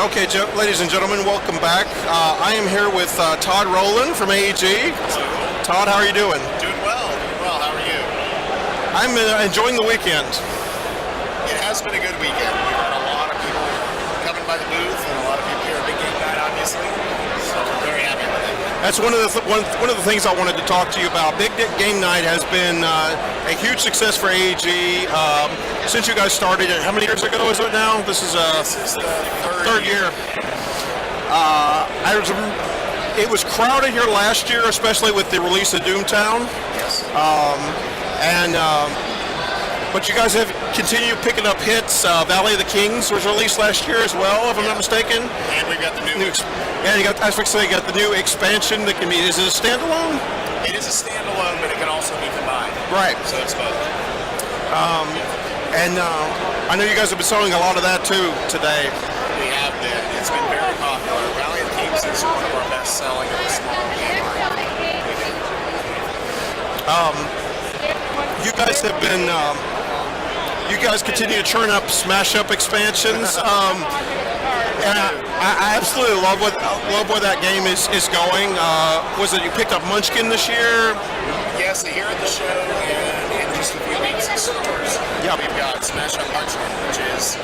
Okay, ladies and gentlemen, welcome back. I am here with Todd Rowland from AEG. Todd, how are you doing? Doing well. How are you? I'm enjoying the weekend. It has been a good weekend. We've had a lot of people coming by the booth, and a lot of people here at Big Game Night, obviously. So we're very happy with it. That's one of the things I wanted to talk to you about. Big Game Night has been a huge success for AEG since you guys started it. How many years ago is it now? This is the third year. It was crowded here last year, especially with the release of Doomtown. Yes. But you guys have continued picking up hits. Vale of the Kings was released last year as well, if I'm not mistaken. And we got the new. You got the new expansion that can be. Is it a standalone? It is a standalone, but it can also be combined. Right. So it's both. I know you guys have been selling a lot of that too today. We have been. It's been very popular. Vale of the Kings is one of our best selling of the small game line. You guys have been. You guys continue to churn up smash up expansions. And I absolutely love where that game is going. Was it you picked up Munchkin this year? Yes, here at the show and in just a few weeks in stores. Yep. We've got Smash Up Munchkin, which is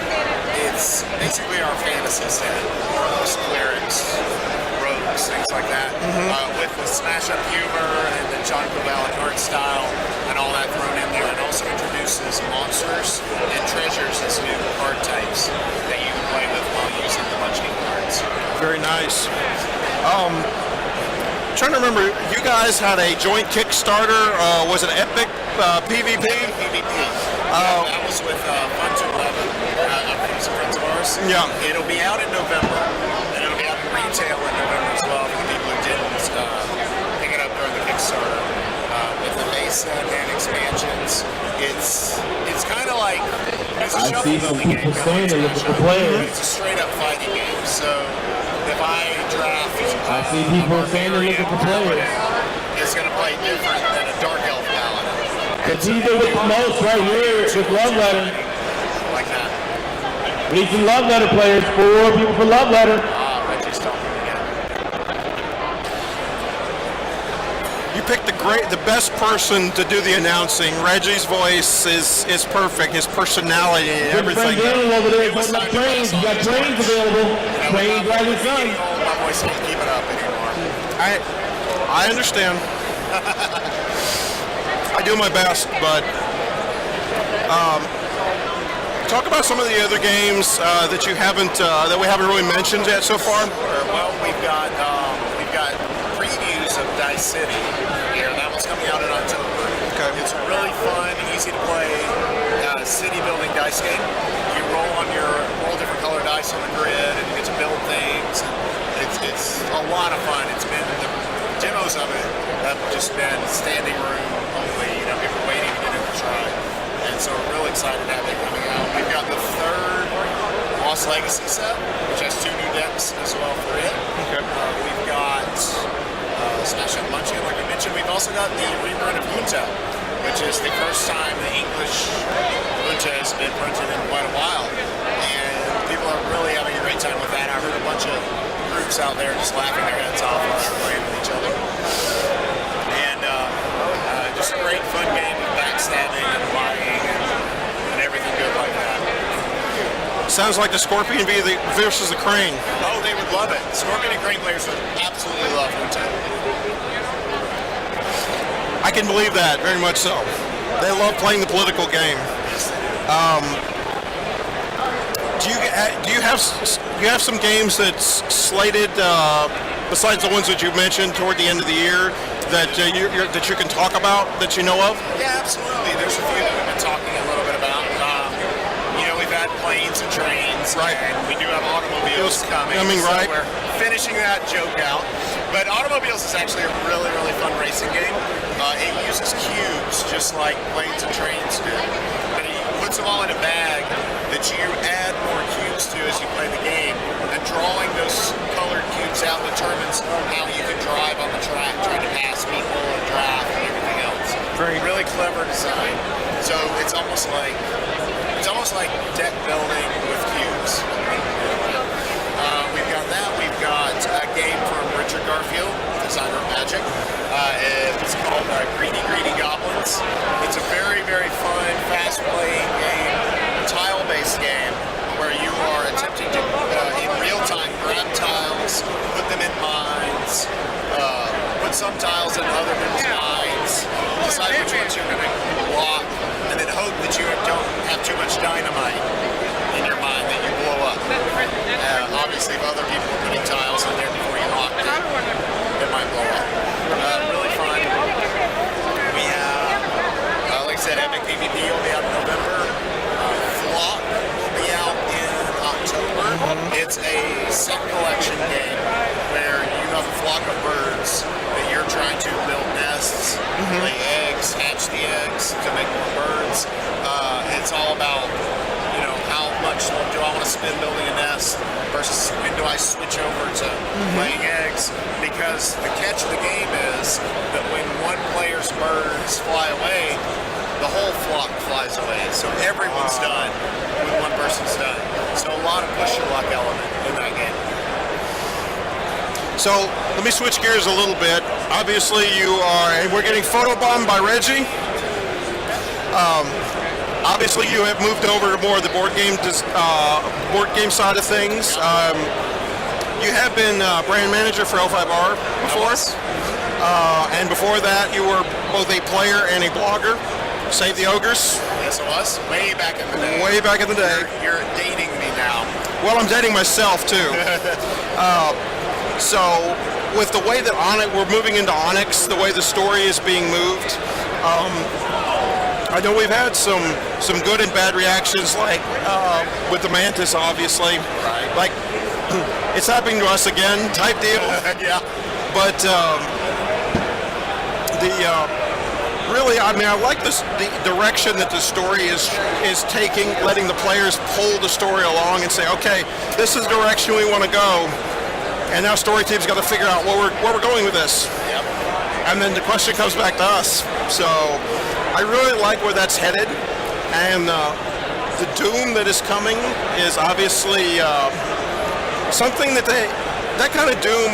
it's basically our fantasy set. Warlocks, clerics, rogues, things like that. With the Smash Up humor and the John Cobell art style and all that thrown in there. It also introduces monsters and treasures as new card types that you can play with while using the Munchkin cards. Very nice. Trying to remember, you guys had a joint Kickstarter. Was it Epic PvP? PvP. That was with Fun to 11, some friends of ours. Yeah. It'll be out in November, and it'll be out in retail in November as well for the people who didn't pick it up during the Kickstarter. With the base set and expansions, it's kind of like it's a shuffle building game. It's a straight up fighting game. So if I draft, I see people saying to look at the players. It's going to play different than a Dark Elf Paladin. It's either with the most right here with Love Letter. Like that. We need some Love Letter players. 4 people for Love Letter. Reggie's talking again. You picked the best person to do the announcing. Reggie's voice is perfect. His personality and everything. Over there. You got trains available. Trains driving son. My voice can't keep it up anymore. I understand. I do my best, but talk about some of the other games that we haven't really mentioned yet so far. Well, we've got previews of Dice City here. That one's coming out in October. Okay. It's a really fun, easy to play city building dice game. You roll different color dice on the grid, and you get to build things. And it's a lot of fun. It's been the demos of it have just been standing room only. People waiting to get in the try. And so we're really excited to have that coming out. We've got the third Lost Legacy set, which has 2 new decks as well for it. Okay. We've got Smash Up Munchkin, like we mentioned. We've also got the reprint of Junta, which is the first time the English Junta has been printed in quite a while. And people are really having a great time with that. I heard a bunch of groups out there just laughing their heads off while they're playing with each other. And just a great fun game with backstabbing and lying and everything good like that. Sounds like the Scorpion versus the Crane. Oh, they would love it. Scorpion and Crane players would absolutely love Junta. I can believe that, very much so. They love playing the political game. Do you have some games that's slated besides the ones that you mentioned toward the end of the year that you can talk about that you know of? Yeah, absolutely. There's a few that we've been talking a little bit about. We've had planes and trains, right? And we do have automobiles coming. Right. So we're finishing that joke out. But automobiles is actually a really, really fun racing game. It uses cubes just like planes and trains do. But he puts them all in a bag that you add more cubes to as you play the game. And drawing those colored cubes out determines how you can drive on the track, trying to pass people and draft and everything else. Really clever design. So it's almost like deck building with cubes. turn-based game where you are attempting to, in real time, grab tiles, put them in mines, put some tiles in other people's mines, decide which ones you're going to block, and then hope that you don't have too much dynamite in your mine that you blow up. Obviously, if other people are putting tiles in there before you lock it, it might blow up. Really fun. We have, like I said, Epic PvP will be out in November. Flock will be out in October. It's a set collection game where you have a flock of birds that you're trying to build nests, lay eggs, hatch the eggs to make more birds. It's all about, how much do I want to spend building a nest versus when do I switch over to laying eggs? Because the catch of the game is that when one player's birds fly away, the whole flock flies away. So everyone's done when one person's done. So a lot of push your luck element in that game. So let me switch gears a little bit. Obviously, we're getting photobombed by Reggie. Obviously, you have moved over to more of the board game side of things. You have been brand manager for L5R before, and before that, you were both a player and a blogger. Save the Ogres. Yes, it was. Way back in the day. Way back in the day. You're dating me now. Well, I'm dating myself too. So, with the way that we're moving into Onyx, the way the story is being moved, I know we've had some good and bad reactions, like with the Mantis, obviously. Right. Like, it's happening to us again, type deal. Yeah. But really, I like the direction that the story is taking, letting the players pull the story along and say, okay, this is the direction we want to go, and now story team's got to figure out where we're going with this. Yep. And then the question comes back to us. So I really like where that's headed, and the doom that is coming is obviously something that kind of doom.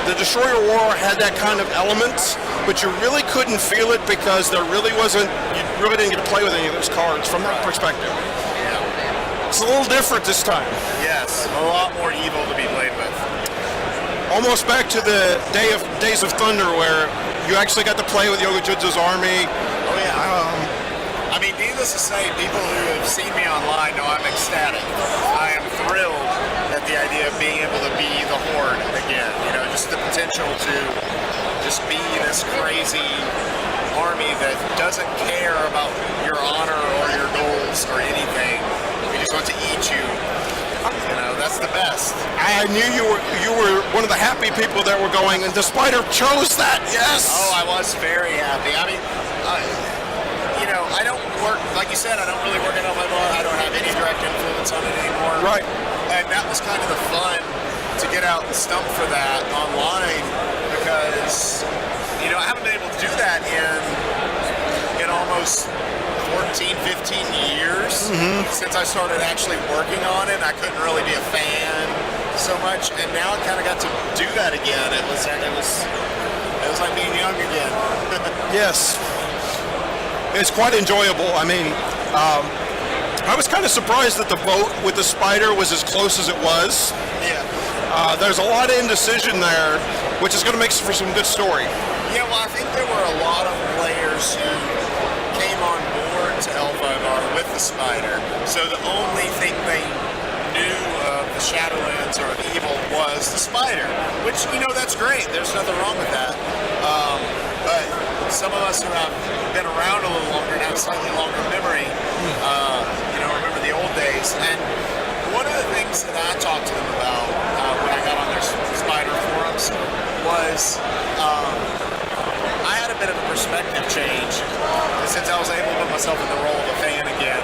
The Destroyer War had that kind of element, but you really couldn't feel it because you really didn't get to play with any of those cards from that perspective. Yeah. It's a little different this time. Yes, a lot more evil to be played with. Almost back to the Days of Thunder where you actually got to play with Yogujutsu's army. Oh yeah. Needless to say, people who have seen me online know I'm ecstatic. I am thrilled at the idea of being able to be the Horde again. Just the potential to just be this crazy army that doesn't care about your honor or your goals or anything. We just want to eat you. That's the best. I knew you were one of the happy people that were going, and the Spider chose that. Yes. Oh, I was very happy. I don't work, like you said, I don't really work at L5R. I don't have any direct influence on it anymore. Right. And that was kind of the fun to get out and stump for that online because, I haven't been able to do that in almost 14, 15 years since I started actually working on it. I couldn't really be a fan so much, and now I kind of got to do that again. It was like being young again. Yes. It's quite enjoyable. I was kind of surprised that the vote with the Spider was as close as it was. Yeah. There's a lot of indecision there, which is going to make for some good story. Yeah, well, I think there were a lot of players who came on board to L5R with the Spider, so the only thing they knew of the Shadowlands or of evil was the Spider, which, that's great. There's nothing wrong with that. But some of us who have been around a little longer and have slightly longer memory, remember the old days. And one of the things that I talked to them about when I got on their Spider forums was I had a bit of a perspective change since I was able to put myself in the role of a fan again.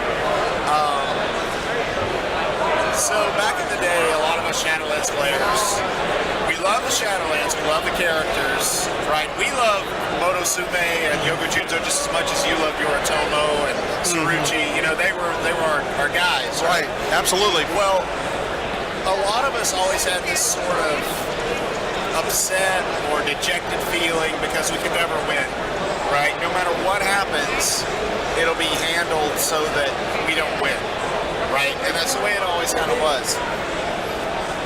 So back in the day, a lot of us Shadowlands players, we love the Shadowlands, we love the characters, right? We love Motosume and Yogujutsu just as much as you love Yoritomo and Tsuruchi. They were our guys, right? Right, absolutely. Well, a lot of us always had this sort of upset or dejected feeling because we could never win, right? No matter what happens, it'll be handled so that we don't win. right? And that's the way it always kind of was.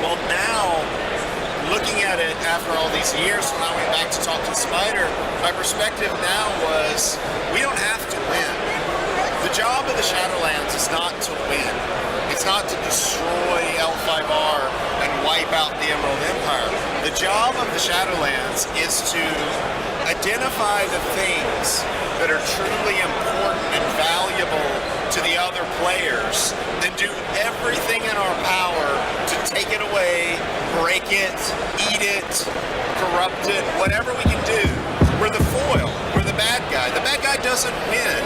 Well, now, looking at it after all these years, when I went back to talk to Spider, my perspective now was, we don't have to win. The job of the Shadowlands is not to win. It's not to destroy L5R and wipe out the Emerald Empire. The job of the Shadowlands is to identify the things that are truly important and valuable to the other players, then do everything in our power to take it away, break it, eat it, corrupt it, whatever we can do. We're the foil. We're the bad guy. The bad guy doesn't win,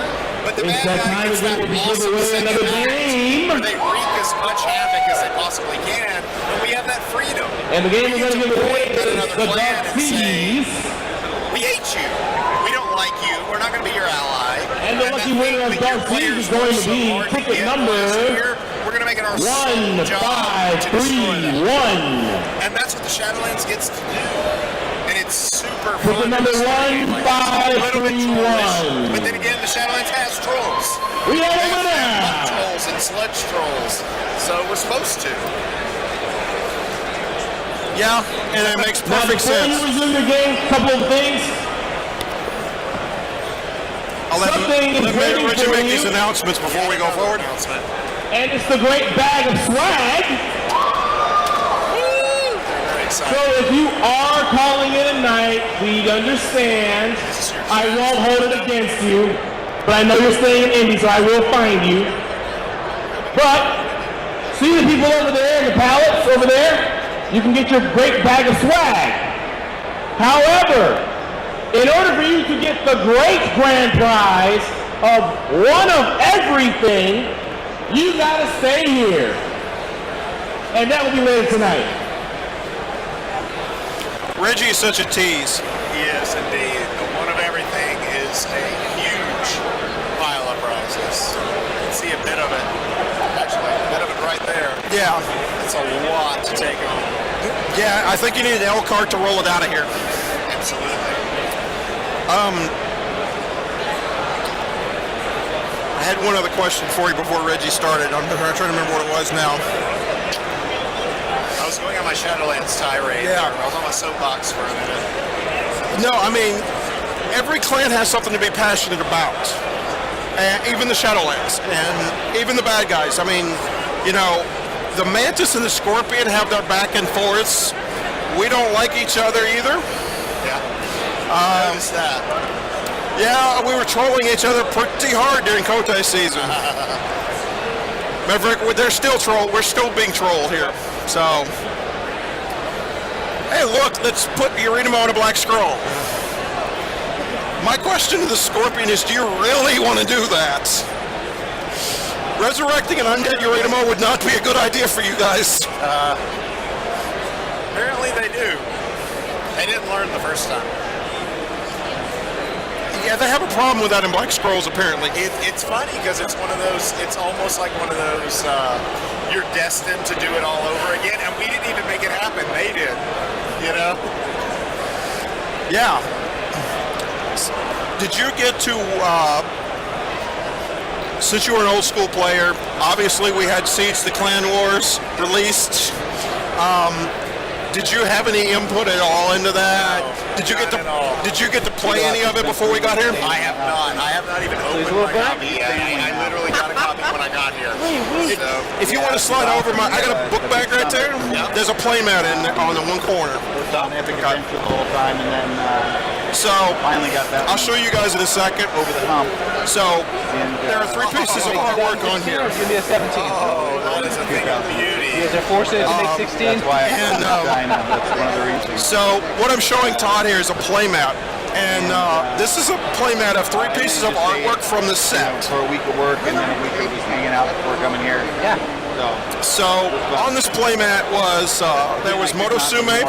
but the bad guy gets that awesome second act where they wreak as much havoc as they possibly can, and we have that freedom. And the game is going to give away another the clan Dark and say, Seas. we hate you. We don't like you. We're not going to be your ally. And the lucky winner of Dark Seas is going to be ticket number we're going to make it our sole job to destroy them. 1531. And that's what the Shadowlands gets to do. And it's super Ticket fun. number 1531. But then again, the Shadowlands has trolls. We have a They winner. have trolls and sludge trolls. So we're supposed to. Yeah, and it makes Now, perfect before you sense. resume your game, a couple of things. I'll let Something is waiting Reggie for make you. these announcements before we go forward. Announcement. And it's the great bag of swag. Very excited. So if you are calling in a night, we understand. I won't hold it against you, but I know you're staying in Indy, so I will find you. But see the people over there in the pallets over there? You can get your great bag of swag. However, in order for you to get the great grand prize of one of everything, you gotta stay here. And that will be later tonight. Reggie is such a tease. Yes, indeed. The one of everything is a huge pile of prizes. You can see a bit of it. Actually, a bit of it right there. Yeah, It's a lot to take on. yeah. I think you need an L cart to roll it out of here. Absolutely. I had one other question for you before Reggie started. I'm trying to remember what it was now. I was going on my Shadowlands tirade. Yeah. There. I was on my soapbox for a minute. No, I mean, every clan has something to be passionate about. And even the Shadowlands, and even the bad guys. I mean, you know, the Mantis and the Scorpion have their back and forths. We don't like each other either. Yeah. Notice that. Yeah, we were trolling each other pretty hard during Kotei season. Maverick, they're still trolled. We're still being trolled here. So, hey, look, let's put Urinamo on a black scroll. My question to the Scorpion is, do you really want to do that? Resurrecting an undead Urinamo would not be a good idea for you guys. Apparently they do. They didn't learn the first time. Yeah, they have a problem with that in Black Scrolls, apparently. It's funny because it's one of those, it's almost like one of those, you're destined to do it all over again, and we didn't even make it happen. They did, you know? Yeah. Did you get to, since you were an old school player, obviously we had Siege the Clan Wars released. Did you have any input at all into that? No, did you get to not at all. Did you get to play any of it before we got here? I have not. I have not even opened my copy. I literally got a copy when I got here. So, If you want to slide over I got a book bag right there. Yeah. There's a playmat in on the one corner. Worked on Epic Adventure the whole time, and then So finally got that I'll show you guys in a second. over the hump. So And there are 3 pieces of artwork on here. It's gonna be a 17. oh, that is a thing of beauty. You guys are forcing it to make 16. That's why And, I know that's one of the reasons. So what I'm showing Todd here is a playmat, and this is a playmat of 3 pieces of artwork from the set. For a week of work and then a week of just hanging out before coming here. Yeah. So on this playmat was there was Motosume,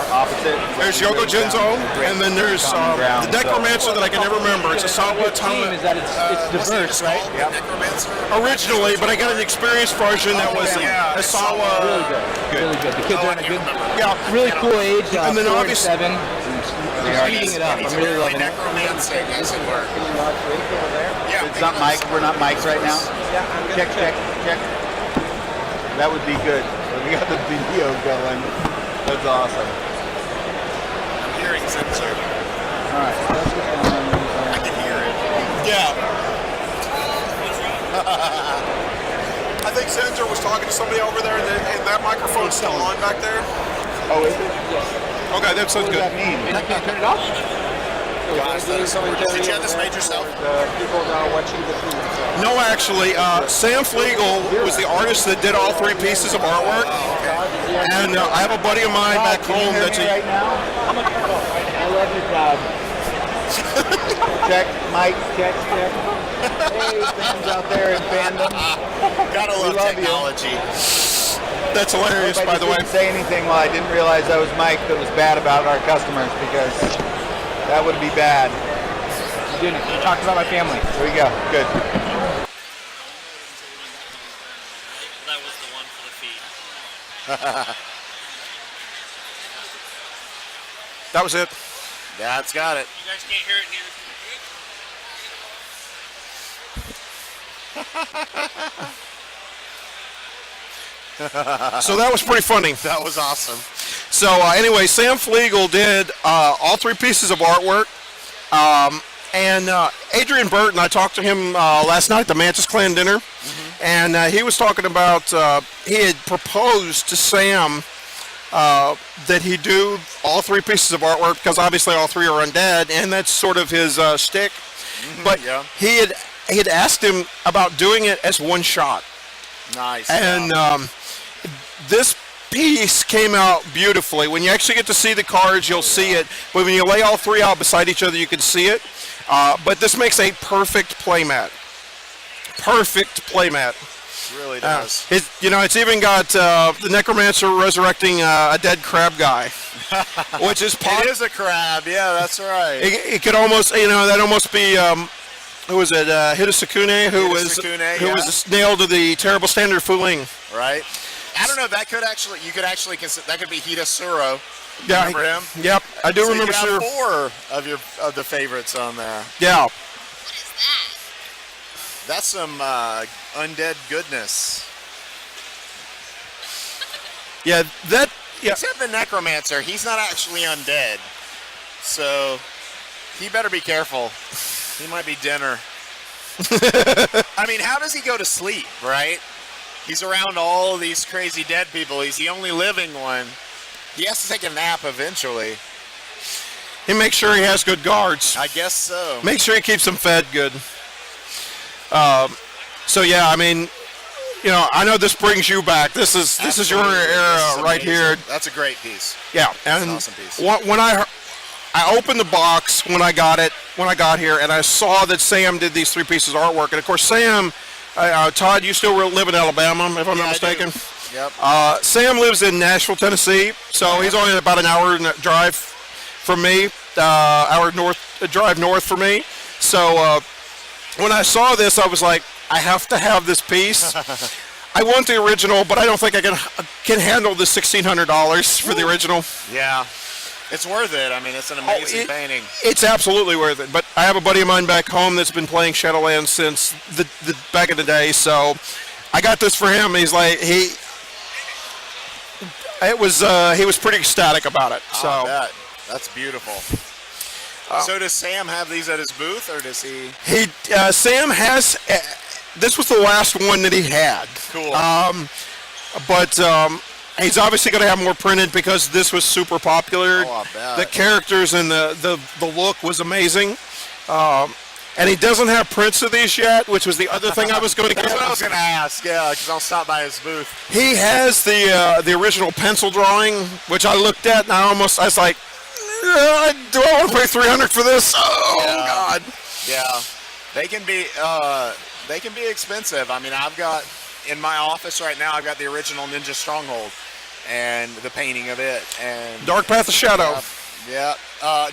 there's Yogo Genzo, and then there's the Necromancer that I can never remember. It's a Sawa Team is that it's diverse, right? Necromancer. originally, but I got an experienced version that was a Sawa. Really good. Really good. The kids are in a good, Yeah, really cool age. And then 4 to obvious- 7. Speeding it up. He's I'm really really loving it. necromancing, as it were. Yeah, It's not mic. We're not mics right now. Check. That would be good. We got the video going. That's awesome. I'm hearing sensor. All right. That's just I can hear it. Yeah. I think Sensor was talking to somebody over there, and that microphone's still on back there. Oh, is it? Okay, that sounds What does good. that mean? And I can't turn it off? Gosh, that is so weird. Did you have this made yourself? People now watching the feed. No, actually, Sam Flegel was the artist that did all 3 pieces of artwork. And I have a buddy of mine back home that's right now. I love your job. Check, Mike. Check. Hey, fans out there in fandom. Gotta love love you. technology. That's hilarious, by the way. I didn't say anything while I didn't realize that was Mike that was bad about our customers, because that would be bad. You didn't. You talked about my family. There we go. Good. That was the one for the feed. That was it. That's got it. You guys can't hear it near. So that was pretty funny. That was awesome. So anyway, Sam Flegel did all 3 pieces of artwork. And Adrian Burton, I talked to him last night at the Mantis Clan dinner. And he was talking about, he had proposed to Sam that he do all 3 pieces of artwork, because obviously all 3 are undead, and that's sort of his shtick. But yeah. he had asked him about doing it as one shot. Nice. And this piece came out beautifully. When you actually get to see the cards, you'll see it. But when you lay all 3 out beside each other, you can see it. But this makes a perfect playmat. Perfect playmat. It really does. It's even got the Necromancer resurrecting a dead crab guy, which is It is a crab. Yeah, that's right. It could almost, that'd almost be, who was it? Hidesukune, who was nailed to the terrible standard Fuling. Right. I don't know. That could actually, consider that could be Hidasuro. Yeah, Remember him? Yep, I do remember. You have 4 of the favorites on there. Yeah. That's some undead goodness. Yeah, that. Yeah. Except the Necromancer, he's not actually undead, so he better be careful. He might be dinner. I mean, how does he go to sleep, right? He's around all these crazy dead people. He's the only living one. He has to take a nap eventually. He makes sure he has good guards. I guess so. Make sure he keeps them fed good. So yeah, I mean, I know this brings you back. This is your era right here. That's a great piece. Yeah, That's and an awesome piece. when I opened the box when I got here, and I saw that Sam did these 3 pieces of artwork, and of course Sam, Todd, you still live in Alabama, if I'm not mistaken. Yep. Sam lives in Nashville, Tennessee, so he's only about an hour drive from me, drive north for me. So when I saw this, I was like, I have to have this piece. I want the original, but I don't think I can handle the $1,600 for the original. Yeah. It's worth it. I mean, it's an amazing painting. It's absolutely worth it. But I have a buddy of mine back home that's been playing Shadowlands since the back in the day, so I got this for him. He's like, he was pretty ecstatic about it. So I bet. That's beautiful. So does Sam have these at his booth, or does he? Sam has. This was the last one that he had. Cool. But he's obviously going to have more printed because this was super popular. Oh, I bet. The characters and the look was amazing. And he doesn't have prints of these yet, which was the other thing I was going to get. That's what I was going to ask, yeah, because I'll stop by his booth. He has the original pencil drawing, which I looked at, and I was like, do I want to pay $300 for this? Oh, Yeah. God. Yeah, they can be expensive. I mean, I've got, in my office right now, I've got the original Ninja Stronghold and the painting of it. And Dark Path of Shadow. Yeah.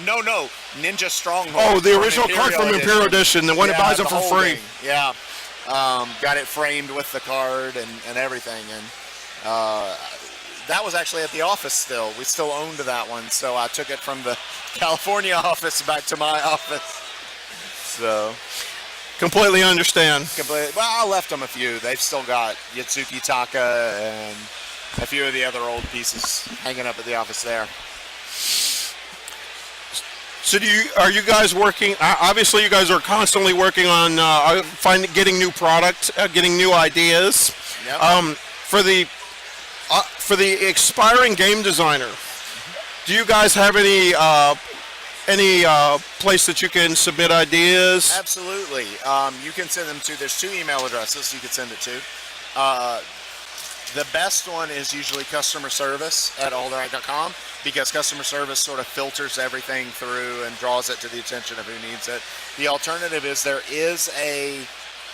No, Ninja Stronghold. Oh, the original card from Imperial Edition, the one that buys them for free. Yeah. Got it framed with the card and everything. And that was actually at the office still. We still owned that one, so I took it from the California office back to my office. So. Completely understand. Well, I left them a few. They've still got Yatsuki Taka and a few of the other old pieces hanging up at the office there. So are you guys working? Obviously, you guys are constantly working on getting new product, getting new ideas. Yep. For the expiring game designer, do you guys have any place that you can submit ideas? Absolutely. You can send them to. There's 2 email addresses you can send it to. The best one is usually customer service at alderac.com, because customer service sort of filters everything through and draws it to the attention of who needs it. The alternative is there is a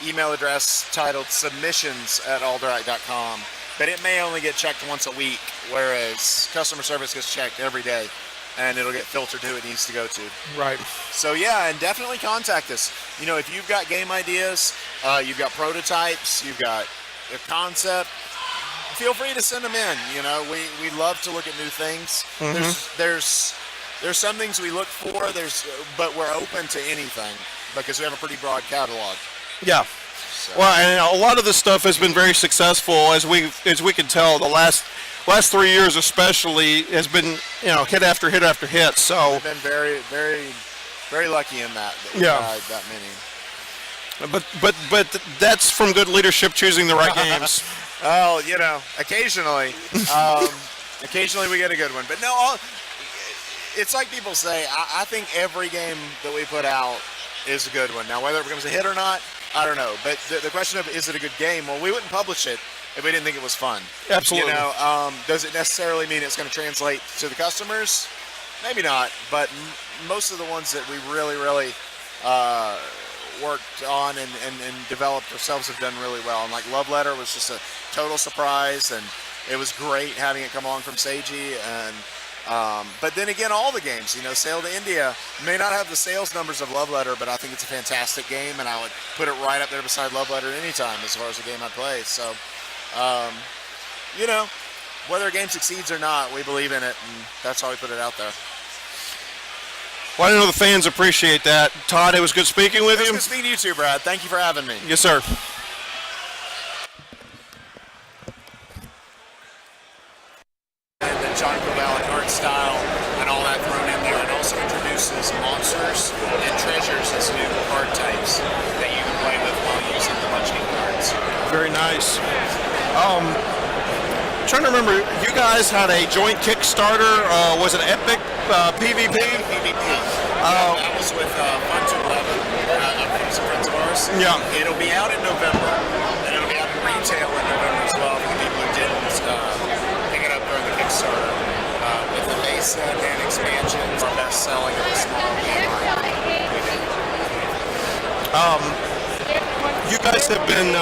email address titled submissions at alderac.com, but it may only get checked once a week, whereas customer service gets checked every day, and it'll get filtered to who it needs to go to. Right. So yeah, and definitely contact us. You know, if you've got game ideas, you've got prototypes, you've got a concept, feel free to send them in. You know, we love to look at new things. There's some things we look for. But we're open to anything because we have a pretty broad catalog. Yeah. So. Well, and a lot of this stuff has been very successful, as we can tell. The last 3 years, especially, has been hit after hit after hit. So we've been very, very, very lucky in that. That many. But that's from good leadership, choosing the right games. Well, occasionally we get a good one. But no, it's like people say, I think every game that we put out is a good one. Now, whether it becomes a hit or not, I don't know. But the question of, is it a good game? Well, we wouldn't publish it if we didn't think it was fun. Absolutely. Does it necessarily mean it's going to translate to the customers? Maybe not. But most of the ones that we really, really worked on and developed ourselves have done really well. And like Love Letter was just a total surprise, and it was great having it come along from Seiji. And but then again, all the games, Sail to India may not have the sales numbers of Love Letter, but I think it's a fantastic game, and I would put it right up there beside Love Letter anytime as far as a game I play. So whether a game succeeds or not, we believe in it, and that's how we put it out there. Well, I know the fans appreciate that. Todd, it was good speaking with you. It was good speaking to you too, Brad. Thank you for having me. Yes, sir. And the John Vale art style and all that thrown in there, and also introduces monsters and treasures as new card types that you can play with while using the Munchkin cards. Very nice. Trying to remember, you guys had a joint Kickstarter. Was it Epic PvP? PvP. That was with Fun to 11, some friends of ours. Yeah. It'll be out in November, and it'll be out in retail in November as well for the people who didn't pick it up during the Kickstarter. With the base set and expansions, our best selling of a small game line. You guys have been.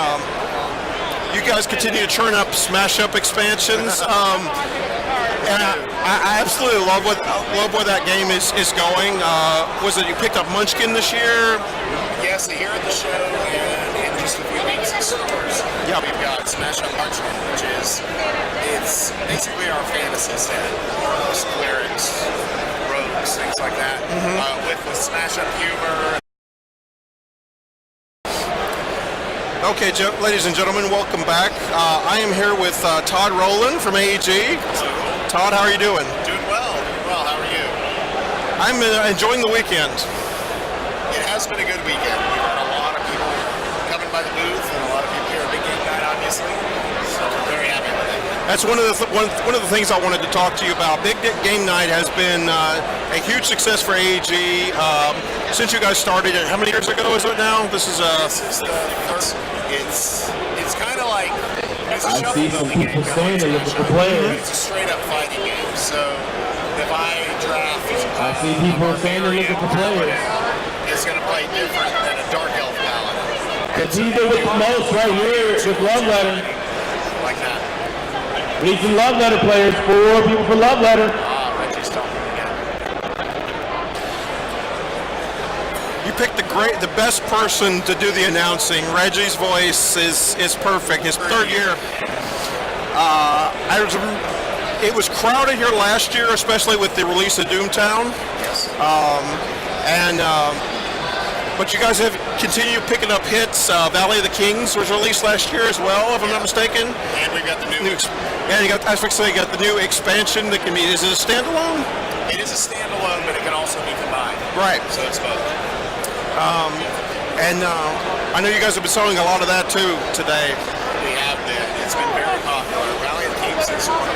You guys continue to churn up smash up expansions, and I absolutely love where that game is going. Was it you picked up Munchkin this year? Yes, here at the show and in just a few weeks in stores. Yep. We've got Smash Up Munchkin, which it's basically our fantasy set, warlocks, clerics, rogues, things like that, with the Smash Up humor. Okay, ladies and gentlemen, welcome back. I am here with Todd Rowland from AEG. Todd, how are you doing? Doing well. How are you? I'm enjoying the weekend. It has been a good weekend. We've had a lot of people coming by the booth, and a lot of people here at Big Game Night, obviously. So we're very happy with it. That's one of the things I wanted to talk to you about. Big Game Night has been a huge success for AEG since you guys started it. How many years ago is it now? This is the first. It's kind of like it's a I see some people saying they look at the players. It's a straight up fighting game. So if I draft, I see people saying they look at the players. It's going to play different than a Dark Elf Paladin. The team that with the most right here with Love Letter. Like that. We need some Love Letter players. 4 people for Love Letter. Reggie's talking again. You picked the best person to do the announcing. Reggie's voice is perfect. His third year. It was crowded here last year, especially with the release of Doomtown. Yes. But you guys have continued picking up hits. Valley of the Kings was released last year as well, if I'm not mistaken. And we've got the new. And you got, I was fixing to say, you got the new expansion that can be. Is it a standalone? It is a standalone, but it can also be combined. Right. So it's both. And I know you guys have been selling a lot of that too today. We have been. It's been very popular. Valley of the Kings is one of